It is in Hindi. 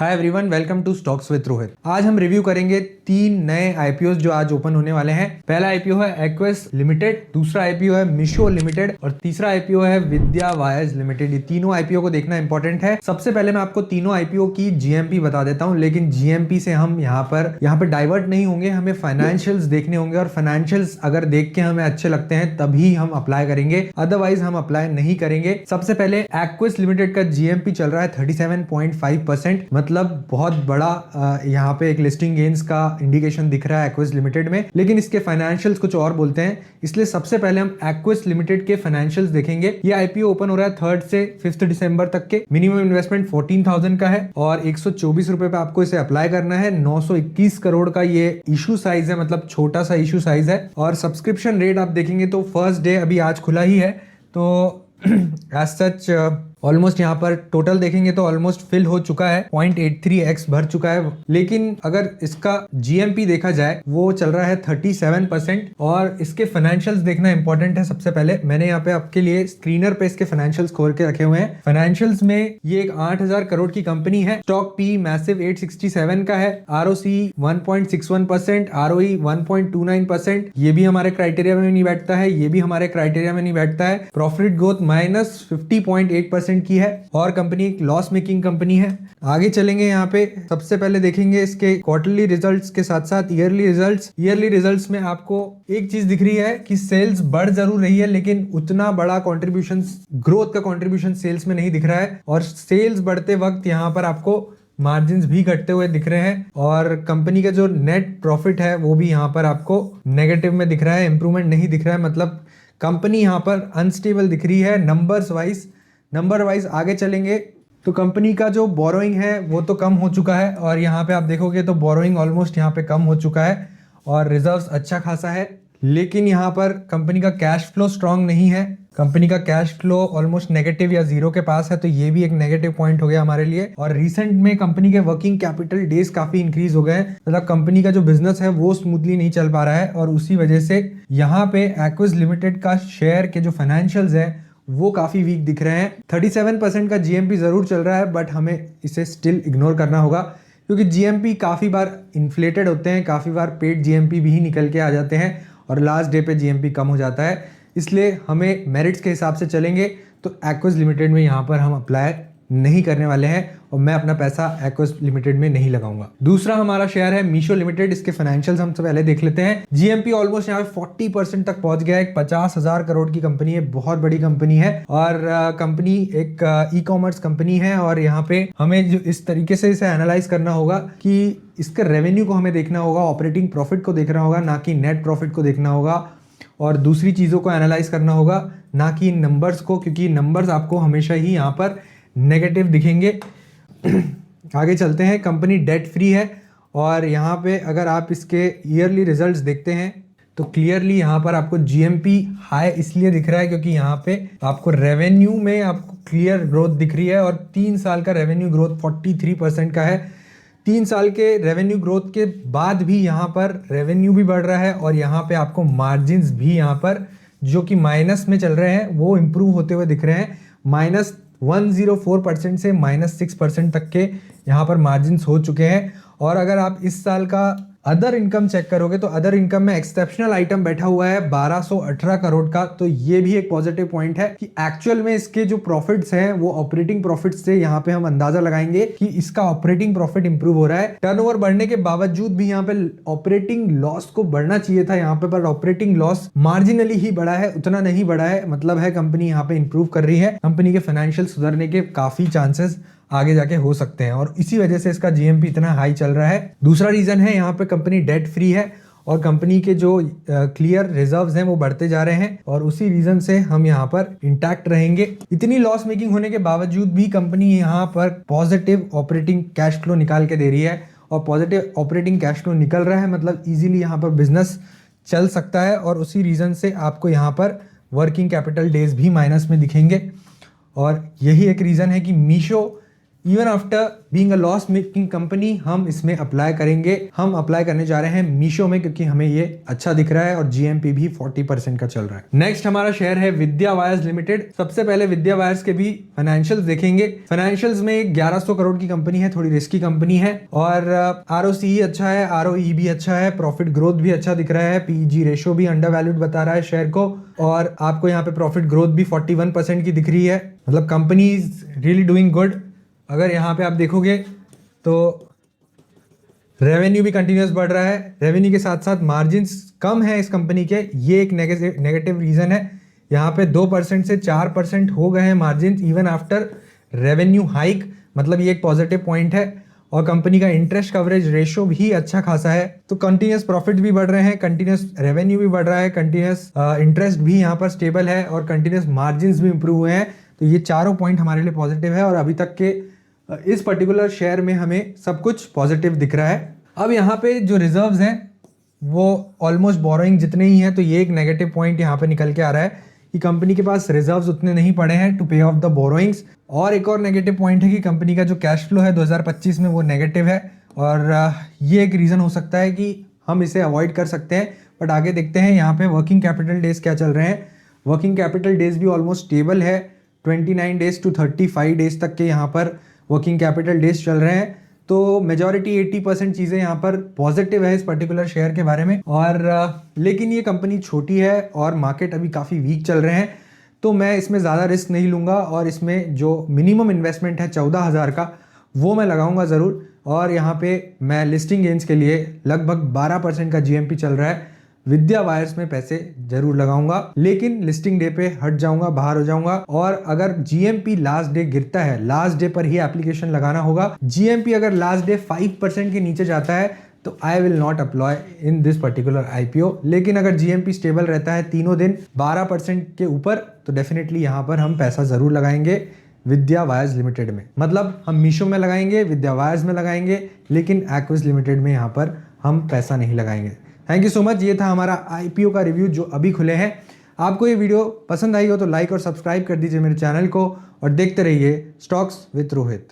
Hi everyone, welcome to stocks with Rohit. आज हम रिव्यू करेंगे 3 नए आईपीओ जो आज ओपन होने वाले हैं। पहला आईपीओ है एक्वेस लिमिटेड, दूसरा आईपीओ है मीशो लिमिटेड और तीसरा आईपीओ है विद्या वायर्स लिमिटेड। ये तीनों आईपीओ को देखना इंपॉर्टेंट है। सबसे पहले मैं आपको तीनों आईपीओ की जीएमपी बता देता हूं, लेकिन जीएमपी से हम यहाँ पर डाइवर्ट नहीं होंगे। हमें फाइनेंशियल्स देखने होंगे और फाइनेंशियल्स अगर देख के हमें अच्छे लगते हैं तभी हम अप्लाई करेंगे, अदरवाइज हम अप्लाई नहीं करेंगे। सबसे पहले एक्वेस लिमिटेड का जीएमपी चल रहा है 37.5%, मतलब बहुत बड़ा यहाँ पे एक लिस्टिंग गेन्स का इंडिकेशन दिख रहा है एक्वेस लिमिटेड में, लेकिन इसके फाइनेंशियल्स कुछ और बोलते हैं। इसलिए सबसे पहले हम एक्वेस लिमिटेड के फाइनेंशियल्स देखेंगे। ये आईपीओ ओपन हो रहा है 3 से 5 दिसंबर तक के। मिनिमम इन्वेस्टमेंट 14,000 का है और 124 रुपए पे आपको इसे अप्लाई करना है। 921 करोड़ का ये इशू साइज है, मतलब छोटा सा इशू साइज है। और सब्सक्रिप्शन रेट आप देखेंगे तो फर्स्ट डे अभी आज खुला ही है, तो एज सच ऑलमोस्ट यहाँ पर टोटल देखेंगे तो ऑलमोस्ट फिल हो चुका है, 0.83x भर चुका है। लेकिन अगर इसका जीएमपी देखा जाए वो चल रहा है 37% और इसके फाइनेंशियल्स देखना इंपॉर्टेंट है। सबसे पहले मैंने यहाँ पे आपके लिए स्क्रीनर पे इसके फाइनेंशियल्स खोल के रखे हुए हैं। फाइनेंशियल्स में ये एक 8,000 करोड़ की कंपनी है। स्टॉक पी मैसिव 867 का है, ROC 1.61%, ROE 1.29%। ये भी हमारे क्राइटेरिया में नहीं बैठता है, ये भी हमारे क्राइटेरिया में नहीं बैठता है। प्रॉफिट ग्रोथ -50.8% की है और कंपनी एक लॉस मेकिंग कंपनी है। आगे चलेंगे, यहाँ पे सबसे पहले देखेंगे इसके क्वार्टरली रिजल्ट्स के साथ साथ ईयरली रिजल्ट्स। ईयरली रिजल्ट्स में आपको एक चीज दिख रही है कि सेल्स बढ़ जरूर रही है, लेकिन उतना बड़ा कंट्रीब्यूशन, ग्रोथ का कंट्रीब्यूशन सेल्स में नहीं दिख रहा है। और सेल्स बढ़ते वक्त यहाँ पर आपको मार्जिन्स भी घटते हुए दिख रहे हैं और कंपनी का जो नेट प्रॉफिट है वो भी यहाँ पर आपको नेगेटिव में दिख रहा है, इंप्रूवमेंट नहीं दिख रहा है। मतलब कंपनी यहाँ पर अनस्टेबल दिख रही है नंबर वाइज। आगे चलेंगे तो कंपनी का जो बोरोइंग है वो तो कम हो चुका है और यहाँ पे आप देखोगे तो बोरोइंग ऑलमोस्ट यहाँ पे कम हो चुका है और रिजर्व्स अच्छा खासा है। लेकिन यहाँ पर कंपनी का कैश फ्लो स्ट्रांग नहीं है। कंपनी का कैश फ्लो ऑलमोस्ट नेगेटिव या जीरो के पास है, तो ये भी एक नेगेटिव पॉइंट हो गया हमारे लिए। और रिसेंट में कंपनी के वर्किंग कैपिटल डेज काफी इंक्रीज हो गए हैं, मतलब कंपनी का जो बिजनेस है वो स्मूथली नहीं चल पा रहा है और उसी वजह से यहाँ पे एक्विस लिमिटेड का शेयर के जो फाइनेंशियल्स है वो काफी वीक दिख रहे हैं। 37% का जीएमपी जरूर चल रहा है, बट हमें इसे स्टिल इग्नोर करना होगा क्योंकि जीएमपी काफी बार इन्फ्लेटेड होते हैं, काफी बार पेड जीएमपी भी निकल के आ जाते हैं और लास्ट डे पे जीएमपी कम हो जाता है। इसलिए हमें मेरिट्स के हिसाब से चलेंगे तो एक्विस लिमिटेड में यहाँ पर हम अप्लाई नहीं करने वाले हैं और मैं अपना पैसा एक्विस लिमिटेड में नहीं लगाऊंगा। दूसरा हमारा शेयर है मीशो लिमिटेड। इसके फाइनेंशियल्स हम सबसे पहले देख लेते हैं। जीएमपी ऑलमोस्ट यहाँ पे 40% तक पहुंच गया है। एक 50,000 करोड़ की कंपनी है, बहुत बड़ी कंपनी है और कंपनी एक ई कॉमर्स कंपनी है। और यहाँ पे हमें जो इस तरीके से इसे एनालाइज करना होगा कि इसके रेवेन्यू को हमें देखना होगा, ऑपरेटिंग प्रॉफिट को देखना होगा, ना कि नेट प्रॉफिट को देखना होगा और दूसरी चीज़ों को एनालाइज करना होगा, ना कि नंबर्स को, क्योंकि नंबर्स आपको हमेशा ही यहाँ पर नेगेटिव दिखेंगे। आगे चलते हैं। कंपनी डेट फ्री है और यहाँ पे अगर आप इसके ईयरली रिजल्ट्स देखते हैं तो क्लियरली यहाँ पर आपको जीएमपी हाई इसलिए दिख रहा है क्योंकि यहाँ पे आपको रेवेन्यू में आपको क्लियर ग्रोथ दिख रही है और 3 साल का रेवेन्यू ग्रोथ 43% का है। 3 साल के रेवेन्यू ग्रोथ के बाद भी यहाँ पर रेवेन्यू भी बढ़ रहा है और यहाँ पे आपको मार्जिन्स भी यहाँ पर जो कि माइनस में चल रहे हैं वो इम्प्रूव होते हुए दिख रहे हैं। -104% से -6% तक के यहाँ पर मार्जिन्स हो चुके हैं। और अगर आप इस साल का अदर इनकम चेक करोगे तो अदर इनकम में एक्सेप्शनल आइटम बैठा हुआ है 1218 करोड़ का, तो ये भी एक पॉजिटिव पॉइंट है कि एक्चुअल में इसके जो प्रॉफिट्स हैं वो ऑपरेटिंग प्रॉफिट्स से यहाँ पे हम अंदाजा लगाएंगे कि इसका ऑपरेटिंग प्रॉफिट इंप्रूव हो रहा है। टर्नओवर बढ़ने के बावजूद भी यहाँ पे ऑपरेटिंग लॉस को बढ़ना चाहिए था यहाँ पे, पर ऑपरेटिंग लॉस मार्जिनली ही बढ़ा है, उतना नहीं बढ़ा है। मतलब है कंपनी यहाँ पे इंप्रूव कर रही है, कंपनी के फाइनेंशियल सुधरने के काफी चांसेस आगे जाके हो सकते हैं और इसी वजह से इसका जीएमपी इतना हाई चल रहा है। दूसरा रीजन है यहाँ पे कंपनी डेट फ्री है और कंपनी के जो क्लियर रिजर्व्स हैं वो बढ़ते जा रहे हैं और उसी रीजन से हम यहाँ पर इंटैक्ट रहेंगे। इतनी लॉस मेकिंग होने के बावजूद भी कंपनी यहाँ पर पॉजिटिव ऑपरेटिंग कैश फ्लो निकाल के दे रही है और पॉजिटिव ऑपरेटिंग कैश फ्लो निकल रहा है, मतलब इजीली यहाँ पर बिजनेस चल सकता है और उसी रीजन से आपको यहाँ पर वर्किंग कैपिटल डेज भी माइनस में दिखेंगे। और यही एक रीजन है कि Meesho even after being a loss making company हम इसमें अप्लाई करेंगे। हम अप्लाई करने जा रहे हैं मीशो में, क्योंकि हमें ये अच्छा दिख रहा है और जीएमपी भी 40% का चल रहा है। नेक्स्ट हमारा शेयर है विद्या वायर्स लिमिटेड। सबसे पहले विद्या वायर्स के भी फाइनेंशियल्स देखेंगे। फाइनेंशियल्स में 1100 करोड़ की कंपनी है, थोड़ी रिस्की कंपनी है और आरओसी अच्छा है, आरओई भी अच्छा है, प्रॉफिट ग्रोथ भी अच्छा दिख रहा है, पीजी रेशियो भी अंडर वैल्यूड बता रहा है शेयर को, और आपको यहाँ पे प्रॉफिट ग्रोथ भी 41% की दिख रही है। मतलब company is really doing good. अगर यहाँ पे आप देखोगे तो रेवेन्यू भी कंटिन्यूस बढ़ रहा है, रेवेन्यू के साथ साथ मार्जिन्स कम है इस कंपनी के, ये एक नेगेटिव रीजन है। यहाँ पे 2% से 4% हो गए हैं margins even after revenue hike, मतलब ये एक पॉजिटिव पॉइंट है। और कंपनी का इंटरेस्ट कवरेज रेशियो भी अच्छा खासा है। तो कंटिन्यूस प्रॉफिट भी बढ़ रहे हैं, कंटिन्यूस रेवेन्यू भी बढ़ रहा है, कंटिन्यूस इंटरेस्ट भी यहाँ पर स्टेबल है और कंटिन्यूस मार्जिन्स भी इंप्रूव हुए हैं। तो ये चारों पॉइंट हमारे लिए पॉजिटिव है और अभी तक के इस पर्टिकुलर शेयर में हमें सब कुछ पॉजिटिव दिख रहा है। अब यहाँ पे जो रिजर्व्स हैं वो ऑलमोस्ट बोरोइंग जितने ही हैं, तो ये एक नेगेटिव पॉइंट यहाँ पे निकल के आ रहा है कि कंपनी के पास रिजर्व्स उतने नहीं पड़े हैं टू पे ऑफ द बोरोइंग्स। और एक और नेगेटिव पॉइंट है कि कंपनी का जो कैश फ्लो है 2025 में वो नेगेटिव है और ये एक रीज़न हो सकता है कि हम इसे अवॉइड कर सकते हैं। बट आगे देखते हैं यहाँ पे वर्किंग कैपिटल डेज क्या चल रहे हैं। वर्किंग कैपिटल डेज भी ऑलमोस्ट स्टेबल है, 29 डेज टू 35 डेज तक के यहाँ पर वर्किंग कैपिटल डेज चल रहे हैं। तो मेजॉरिटी 80% चीज़ें यहाँ पर पॉजिटिव है इस पर्टिकुलर शेयर के बारे में। और लेकिन ये कंपनी छोटी है और मार्केट अभी काफ़ी वीक चल रहे हैं, तो मैं इसमें ज़्यादा रिस्क नहीं लूँगा और इसमें जो मिनिमम इन्वेस्टमेंट है 14,000 का वो मैं लगाऊंगा ज़रूर। और यहाँ पे मैं लिस्टिंग गेंस के लिए लगभग 12% का जीएमपी चल रहा है, विद्या वायर्स में पैसे जरूर लगाऊंगा, लेकिन लिस्टिंग डे पे हट जाऊंगा, बाहर हो जाऊंगा। और अगर जीएमपी लास्ट डे गिरता है, लास्ट डे पर ही एप्लीकेशन लगाना होगा। जीएमपी अगर लास्ट डे 5% के नीचे जाता है तो I will not apply in this particular IPO. लेकिन अगर जीएमपी स्टेबल रहता है तीनों दिन 12% के ऊपर, तो डेफिनेटली यहाँ पर हम पैसा जरूर लगाएंगे विद्या वायर्स लिमिटेड में। मतलब हम मीशो में लगाएंगे, विद्या वायर्स में लगाएंगे, लेकिन एक्विस लिमिटेड में यहाँ पर हम पैसा नहीं लगाएंगे। Thank you so much. ये था हमारा आईपीओ का रिव्यू जो अभी खुले हैं। आपको ये वीडियो पसंद आई हो तो लाइक और सब्सक्राइब कर दीजिए मेरे चैनल को और देखते रहिए स्टॉक्स विद रोहित।